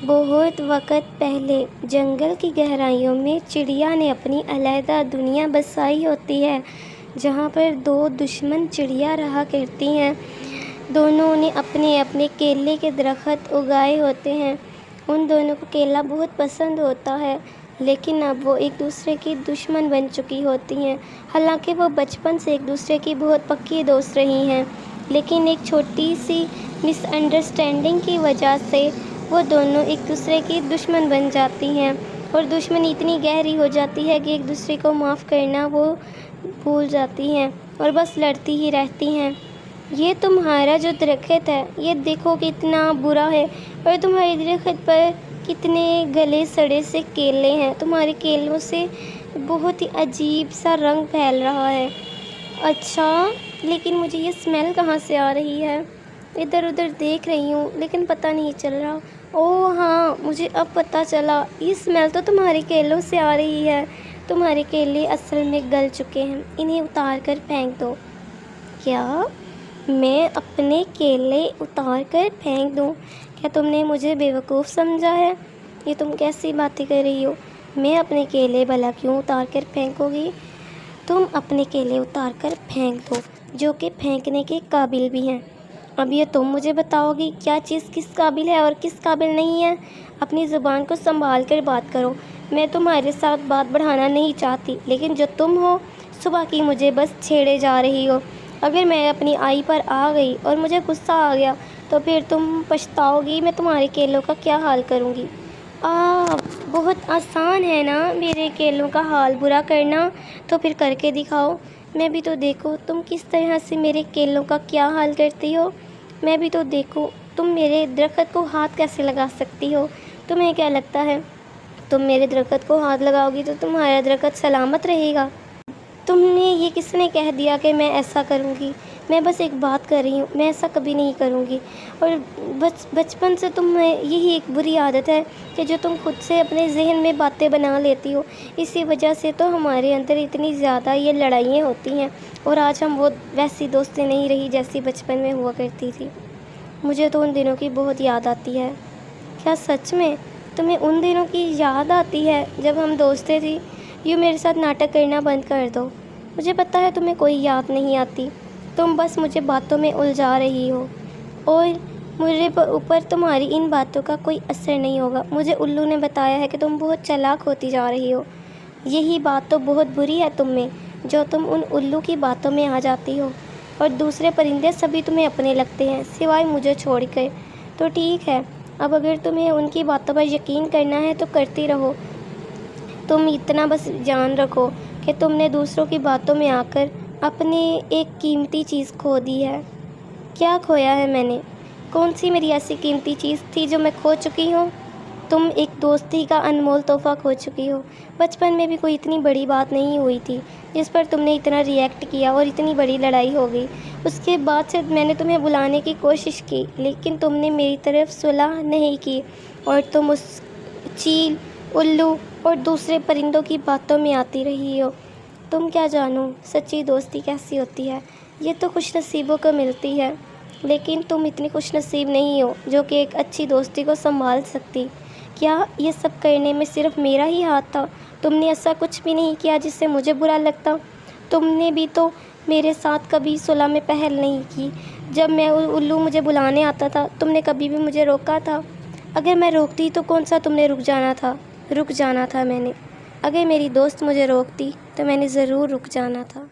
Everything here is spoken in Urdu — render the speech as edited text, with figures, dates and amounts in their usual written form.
بہت وقت پہلے جنگل کی گہرائیوں میں چڑیا نے اپنی علیحدہ دنیا بسائی ہوتی ہے، جہاں پر دو دشمن چڑیا رہا کرتی ہیں۔ دونوں نے اپنے اپنے کیلے کے درخت اگائے ہوتے ہیں۔ ان دونوں کو کیلا بہت پسند ہوتا ہے، لیکن اب وہ ایک دوسرے کی دشمن بن چکی ہوتی ہیں۔ حالانکہ وہ بچپن سے ایک دوسرے کی بہت پکی دوست رہی ہیں، لیکن ایک چھوٹی سی مس انڈرسٹینڈنگ کی وجہ سے وہ دونوں ایک دوسرے کی دشمن بن جاتی ہیں، اور دشمنی اتنی گہری ہو جاتی ہے کہ ایک دوسرے کو معاف کرنا وہ بھول جاتی ہیں اور بس لڑتی ہی رہتی ہیں۔ یہ تمہارا جو درخت ہے، یہ دیکھو کتنا برا ہے، اور تمہارے درخت پر کتنے گلے سڑے سے کیلے ہیں۔ تمہارے کیلوں سے بہت ہی عجیب سا رنگ پھیل رہا ہے۔ اچھا، لیکن مجھے یہ اسمیل کہاں سے آ رہی ہے؟ ادھر ادھر دیکھ رہی ہوں لیکن پتہ نہیں چل رہا۔ اوہ ہاں، مجھے اب پتہ چلا، یہ اسمیل تو تمہارے کیلوں سے آ رہی ہے۔ تمہارے کیلے اصل میں گل چکے ہیں، انہیں اتار کر پھینک دو۔ کیا؟ میں اپنے کیلے اتار کر پھینک دوں؟ کیا تم نے مجھے بیوقوف سمجھا ہے؟ یہ تم کیسی باتیں کر رہی ہو؟ میں اپنے کیلے بھلا کیوں اتار کر پھینکوں گی؟ تم اپنے کیلے اتار کر پھینک دو، جو کہ پھینکنے کے قابل بھی ہیں۔ اب یہ تم مجھے بتاؤ گی کیا چیز کس قابل ہے اور کس قابل نہیں ہے؟ اپنی زبان کو سنبھال کر بات کرو۔ میں تمہارے ساتھ بات بڑھانا نہیں چاہتی، لیکن جو تم ہو، صبح کی مجھے بس چھیڑے جا رہی ہو۔ اگر میں اپنی آئی پر آ گئی اور مجھے غصہ آ گیا تو پھر تم پچھتاؤ گی میں تمہارے کیلوں کا کیا حال کروں گی۔ بہت آسان ہے نا میرے کیلوں کا حال برا کرنا، تو پھر کر کے دکھاؤ۔ میں بھی تو دیکھوں تم کس طرح سے میرے کیلوں کا کیا حال کرتی ہو۔ میں بھی تو دیکھوں تم میرے درخت کو ہاتھ کیسے لگا سکتی ہو۔ تمہیں کیا لگتا ہے تم میرے درخت کو ہاتھ لگاؤ گی تو تمہارا درخت سلامت رہے گا؟ تم نے یہ کس نے کہہ دیا کہ میں ایسا کروں گی؟ میں بس ایک بات کر رہی ہوں، میں ایسا کبھی نہیں کروں گی۔ اور بچپن سے تمہیں یہی ایک بری عادت ہے کہ جو تم خود سے اپنے ذہن میں باتیں بنا لیتی ہو۔ اسی وجہ سے تو ہمارے اندر اتنی زیادہ یہ لڑائیاں ہوتی ہیں، اور آج ہم وہ ویسی دوستی نہیں رہی جیسی بچپن میں ہوا کرتی تھی۔ مجھے تو ان دنوں کی بہت یاد آتی ہے۔ کیا سچ میں تمہیں ان دنوں کی یاد آتی ہے جب ہم دوستیں تھی؟ یوں میرے ساتھ ناٹک کرنا بند کر دو۔ مجھے پتہ ہے تمہیں کوئی یاد نہیں آتی، تم بس مجھے باتوں میں الجھا رہی ہو، اور مجھے اوپر تمہاری ان باتوں کا کوئی اثر نہیں ہوگا۔ مجھے الو نے بتایا ہے کہ تم بہت چالاک ہوتی جا رہی ہو۔ یہی بات تو بہت بری ہے تم میں، جو تم ان الو کی باتوں میں آ جاتی ہو، اور دوسرے پرندے سبھی تمہیں اپنے لگتے ہیں سوائے مجھے چھوڑ کر۔ تو ٹھیک ہے، اب اگر تمہیں ان کی باتوں پر یقین کرنا ہے تو کرتی رہو۔ تم اتنا بس جان رکھو کہ تم نے دوسروں کی باتوں میں آ کر اپنے ایک قیمتی چیز کھو دی ہے۔ کیا کھویا ہے میں نے؟ کون سی میری ایسی قیمتی چیز تھی جو میں کھو چکی ہوں؟ تم ایک دوستی کا انمول تحفہ کھو چکی ہو۔ بچپن میں بھی کوئی اتنی بڑی بات نہیں ہوئی تھی جس پر تم نے اتنا ری ایکٹ کیا اور اتنی بڑی لڑائی ہو گئی۔ اس کے بعد سے میں نے تمہیں بلانے کی کوشش کی، لیکن تم نے میری طرف صلح نہیں کی، اور تم اس چیل، الو اور دوسرے پرندوں کی باتوں میں آتی رہی ہو۔ تم کیا جانو سچی دوستی کیسی ہوتی ہے؟ یہ تو خوش نصیبوں کو ملتی ہے، لیکن تم اتنی خوش نصیب نہیں ہو جو کہ ایک اچھی دوستی کو سنبھال سکتی۔ کیا یہ سب کرنے میں صرف میرا ہی ہاتھ تھا؟ تم نے ایسا کچھ بھی نہیں کیا جس سے مجھے برا لگتا۔ تم نے بھی تو میرے ساتھ کبھی صلح میں پہل نہیں کی۔ جب میں الو مجھے بلانے آتا تھا تم نے کبھی بھی مجھے روکا تھا؟ اگر میں روکتی تو کون سا تم نے رک جانا تھا؟ رک جانا تھا میں نے۔ اگر میری دوست مجھے روکتی تو میں نے ضرور رک جانا تھا۔